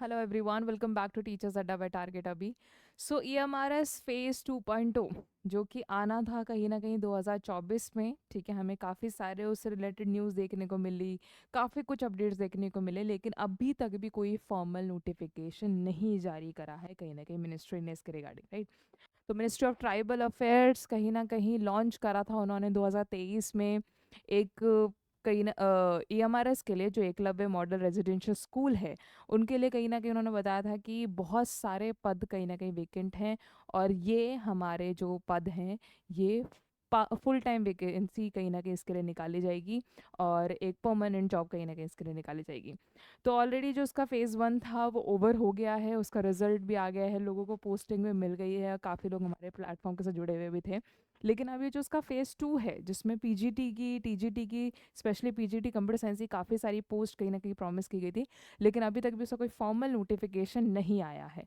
Hello everyone, welcome back to teachers Adda by target अभी। So EMRS phase 2.0 जो कि आना था कहीं ना कहीं 2024 में, ठीक है। हमें काफ़ी सारे उससे रिलेटेड न्यूज़ देखने को मिली, काफ़ी कुछ अपडेट्स देखने को मिले, लेकिन अभी तक भी कोई फॉर्मल नोटिफिकेशन नहीं जारी करा है कहीं ना कहीं मिनिस्ट्री ने इसके रिगार्डिंग, राइट। तो मिनिस्ट्री ऑफ ट्राइबल अफेयर्स कहीं ना कहीं लॉन्च करा था उन्होंने 2023 में एक कहीं ना ईएमआरएस के लिए जो एकलव्य मॉडल रेजिडेंशियल स्कूल है उनके लिए कहीं ना कहीं उन्होंने बताया था कि बहुत सारे पद कहीं ना कहीं वेकेंट हैं, और ये हमारे जो पद हैं ये फुल टाइम वैकेंसी कहीं ना कहीं इसके लिए निकाली जाएगी, और एक परमानेंट जॉब कहीं ना कहीं इसके लिए निकाली जाएगी। तो ऑलरेडी जो उसका फ़ेज़ 1 था वो ओवर हो गया है, उसका रिजल्ट भी आ गया है, लोगों को पोस्टिंग में मिल गई है, काफ़ी लोग हमारे प्लेटफॉर्म के साथ जुड़े हुए भी थे। लेकिन अभी जो उसका फ़ेज़ 2 है जिसमें पीजीटी की, टीजीटी की, स्पेशली पीजीटी कंप्यूटर साइंस की काफ़ी सारी पोस्ट कहीं ना कहीं प्रॉमिस की गई थी, लेकिन अभी तक भी उसका कोई फॉर्मल नोटिफिकेशन नहीं आया है।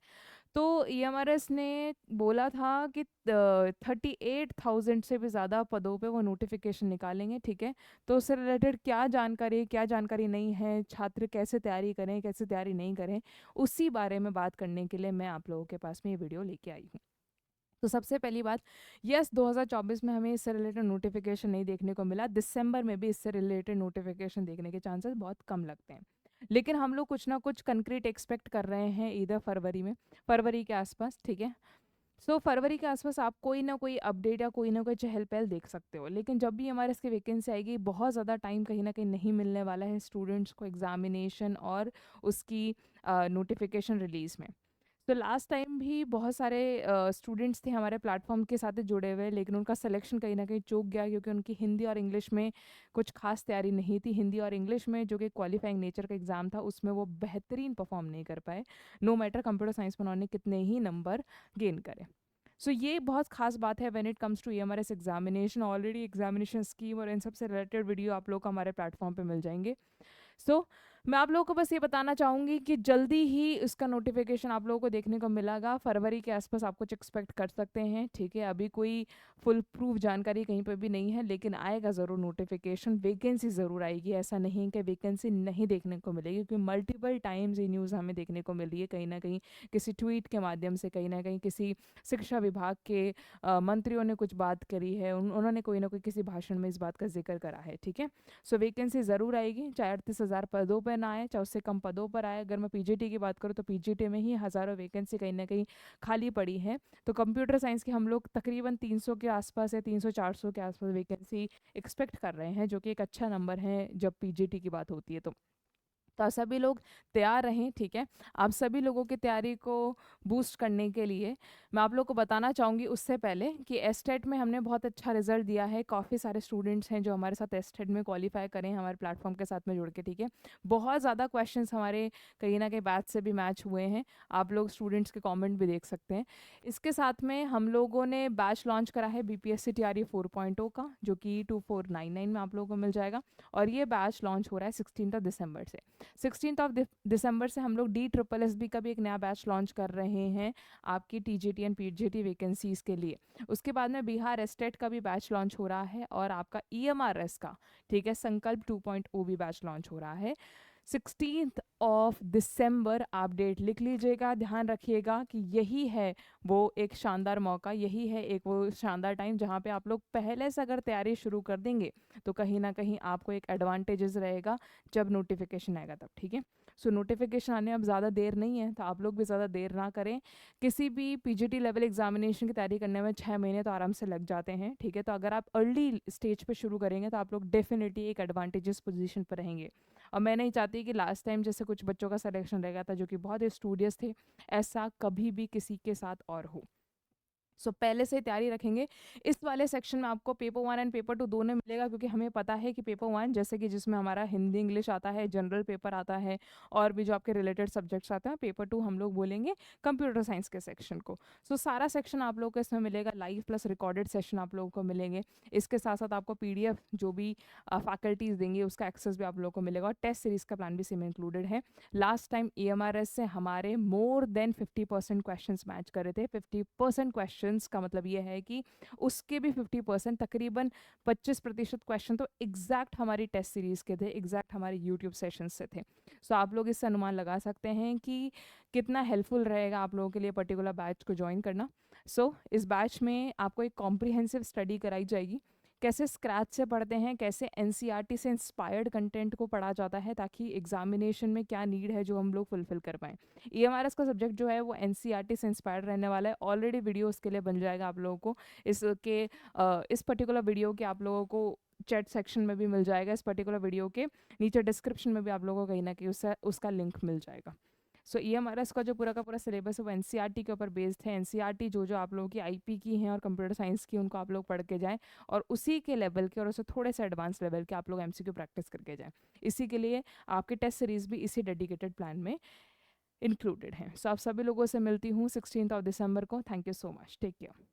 तो ईएमआरएस ने बोला था कि 38,000 से भी ज़्यादा पदों पे वो नोटिफिकेशन निकालेंगे, ठीक है। तो उससे रिलेटेड क्या जानकारी नहीं है, छात्र कैसे तैयारी करें कैसे तैयारी नहीं करें, उसी बारे में बात करने के लिए मैं आप लोगों के पास में ये वीडियो लेके आई हूँ। तो सबसे पहली बात, यस 2024 में हमें इससे रिलेटेड नोटिफिकेशन नहीं देखने को मिला, दिसंबर में भी इससे रिलेटेड नोटिफिकेशन देखने के चांसेस बहुत कम लगते हैं। लेकिन हम लोग कुछ ना कुछ कंक्रीट एक्सपेक्ट कर रहे हैं इधर फरवरी में, फरवरी के आसपास, ठीक है। सो फरवरी के आसपास आप कोई ना कोई अपडेट या कोई ना कोई चहल पहल देख सकते हो, लेकिन जब भी हमारे इसकी वैकेंसी आएगी बहुत ज़्यादा टाइम कहीं ना कहीं नहीं मिलने वाला है स्टूडेंट्स को एग्जामिनेशन और उसकी नोटिफिकेशन रिलीज़ में। तो लास्ट टाइम भी बहुत सारे स्टूडेंट्स थे हमारे प्लेटफॉर्म के साथ जुड़े हुए, लेकिन उनका सिलेक्शन कहीं ना कहीं चूक गया क्योंकि उनकी हिंदी और इंग्लिश में कुछ खास तैयारी नहीं थी। हिंदी और इंग्लिश में जो कि क्वालिफाइंग नेचर का एग्ज़ाम था उसमें वो बेहतरीन परफॉर्म नहीं कर पाए, नो मैटर कंप्यूटर साइंस में उन्होंने कितने ही नंबर गेन करे। सो ये बहुत खास बात है when it comes to EMRS examination. Already examination scheme और इन सब से रिलेटेड वीडियो आप लोग को हमारे प्लेटफॉर्म पे मिल जाएंगे। सो मैं आप लोगों को बस ये बताना चाहूँगी कि जल्दी ही इसका नोटिफिकेशन आप लोगों को देखने को मिलेगा, फरवरी के आसपास आप कुछ एक्सपेक्ट कर सकते हैं, ठीक है। अभी कोई फुल प्रूफ जानकारी कहीं पर भी नहीं है, लेकिन आएगा ज़रूर नोटिफिकेशन, वैकेंसी ज़रूर आएगी। ऐसा नहीं कि वैकेंसी नहीं देखने को मिलेगी, क्योंकि मल्टीपल टाइम्स ये न्यूज़ हमें देखने को मिल रही है, कहीं ना कहीं किसी ट्वीट के माध्यम से, कहीं ना कहीं किसी शिक्षा विभाग के मंत्रियों ने कुछ बात करी है, उन्होंने कोई ना कोई किसी भाषण में इस बात का जिक्र करा है, ठीक है। सो वैकेंसी ज़रूर आएगी, चाहे 38,000 पदों पर ना आए, चाहे उससे कम पदों पर आए। अगर मैं पीजीटी की बात करूँ तो पीजीटी में ही हज़ारों वैकेंसी कहीं ना कहीं खाली पड़ी है। तो कंप्यूटर साइंस के हम लोग तकरीबन 300 के आसपास या 300-400 के आसपास वैकेंसी एक्सपेक्ट कर रहे हैं, जो कि एक अच्छा नंबर है जब पीजीटी की बात होती है। तो आप सभी लोग तैयार रहें, ठीक है। आप सभी लोगों की तैयारी को बूस्ट करने के लिए मैं आप लोग को बताना चाहूँगी उससे पहले कि एस्टेट में हमने बहुत अच्छा रिजल्ट दिया है। काफ़ी सारे स्टूडेंट्स हैं जो हमारे साथ एस्टेट में क्वालिफाई करें हमारे प्लेटफॉर्म के साथ में जुड़ के, ठीक है। बहुत ज़्यादा क्वेश्चंस हमारे कहीं ना कहीं बैच से भी मैच हुए हैं, आप लोग स्टूडेंट्स के कॉमेंट भी देख सकते हैं। इसके साथ में हम लोगों ने बैच लॉन्च करा है बीपीएससी टीआरई 4.0 का, जो कि 2499 में आप लोगों को मिल जाएगा। और ये बैच लॉन्च हो रहा है 16 दिसंबर से। 16 दिसंबर से हम लोग DSSB का भी एक नया बैच लॉन्च कर रहे हैं आपकी टीजीटी एंड पीजीटी वैकेंसीज के लिए। उसके बाद में बिहार एस्टेट का भी बैच लॉन्च हो रहा है, और आपका ईएमआरएस का, ठीक है, संकल्प 2.0 भी बैच लॉन्च हो रहा है 16 दिसंबर। आप डेट लिख लीजिएगा, ध्यान रखिएगा कि यही है वो एक शानदार मौका, यही है एक वो शानदार टाइम जहाँ पे आप लोग पहले से अगर तैयारी शुरू कर देंगे तो कहीं ना कहीं आपको एक एडवांटेजेस रहेगा जब नोटिफिकेशन आएगा तब, ठीक है। सो नोटिफिकेशन आने अब ज़्यादा देर नहीं है, तो आप लोग भी ज़्यादा देर ना करें। किसी भी पीजीटी लेवल एग्जामिनेशन की तैयारी करने में 6 महीने तो आराम से लग जाते हैं, ठीक है। तो अगर आप अर्ली स्टेज पे शुरू करेंगे तो आप लोग डेफिनेटली एक एडवांटेजेस पोजीशन पर रहेंगे। और मैं नहीं चाहती कि लास्ट टाइम जैसे कुछ बच्चों का सिलेक्शन रह गया था जो कि बहुत स्टूडियस थे, ऐसा कभी भी किसी के साथ और हो। सो पहले से ही तैयारी रखेंगे। इस वाले सेक्शन में आपको पेपर 1 एंड पेपर 2 दोनों मिलेगा, क्योंकि हमें पता है कि पेपर 1 जैसे कि जिसमें हमारा हिंदी इंग्लिश आता है, जनरल पेपर आता है, और भी जो आपके रिलेटेड सब्जेक्ट्स आते हैं, पेपर 2 हम लोग बोलेंगे कंप्यूटर साइंस के सेक्शन को। सो सारा सेक्शन आप लोगों को इसमें मिलेगा, लाइव प्लस रिकॉर्डेड सेशन आप लोगों को मिलेंगे। इसके साथ साथ आपको PDF जो भी फैकल्टीज़ देंगे उसका एक्सेस भी आप लोगों को मिलेगा, और टेस्ट सीरीज़ का प्लान भी सेम इंक्लूडेड है। लास्ट टाइम EMRS से हमारे मोर देन 50% क्वेश्चन मैच करे थे, 50% क्वेश्चन क्वेश्चंस का मतलब ये है कि उसके भी 50% तकरीबन 25% क्वेश्चन तो एग्जैक्ट हमारी टेस्ट सीरीज़ के थे, एग्जैक्ट हमारे यूट्यूब सेशन से थे। सो आप लोग इससे अनुमान लगा सकते हैं कि कितना हेल्पफुल रहेगा आप लोगों के लिए पर्टिकुलर बैच को ज्वाइन करना। सो इस बैच में आपको एक कॉम्प्रिहेंसिव स्टडी कराई जाएगी, कैसे स्क्रैच से पढ़ते हैं, कैसे एनसीईआरटी से इंस्पायर्ड कंटेंट को पढ़ा जाता है ताकि एग्जामिनेशन में क्या नीड है जो हम लोग फुलफिल कर पाएँ। ईएमआरएस का सब्जेक्ट जो है वो एनसीईआरटी से इंस्पायर्ड रहने वाला है। ऑलरेडी वीडियो उसके लिए बन जाएगा आप लोगों को। इस पर्टिकुलर वीडियो के आप लोगों को चैट सेक्शन में भी मिल जाएगा। इस पर्टिकुलर वीडियो के नीचे डिस्क्रिप्शन में भी आप लोगों को कहीं ना कहीं उसका लिंक मिल जाएगा। सो ईएमआरएस का जो पूरा का पूरा सिलेबस है वो एनसीईआरटी के ऊपर बेस्ड है। एनसीईआरटी जो जो आप लोगों की आईपी की हैं और कंप्यूटर साइंस की, उनको आप लोग पढ़ के जाएं और उसी के लेवल के और उससे थोड़े से एडवांस लेवल के आप लोग एमसीक्यू प्रैक्टिस करके जाएं। इसी के लिए आपके टेस्ट सीरीज भी इसी डेडिकेटेड प्लान में इंक्लूडेड हैं। सो आप सभी लोगों से मिलती हूँ 16 दिसंबर को। Thank you so much, take care.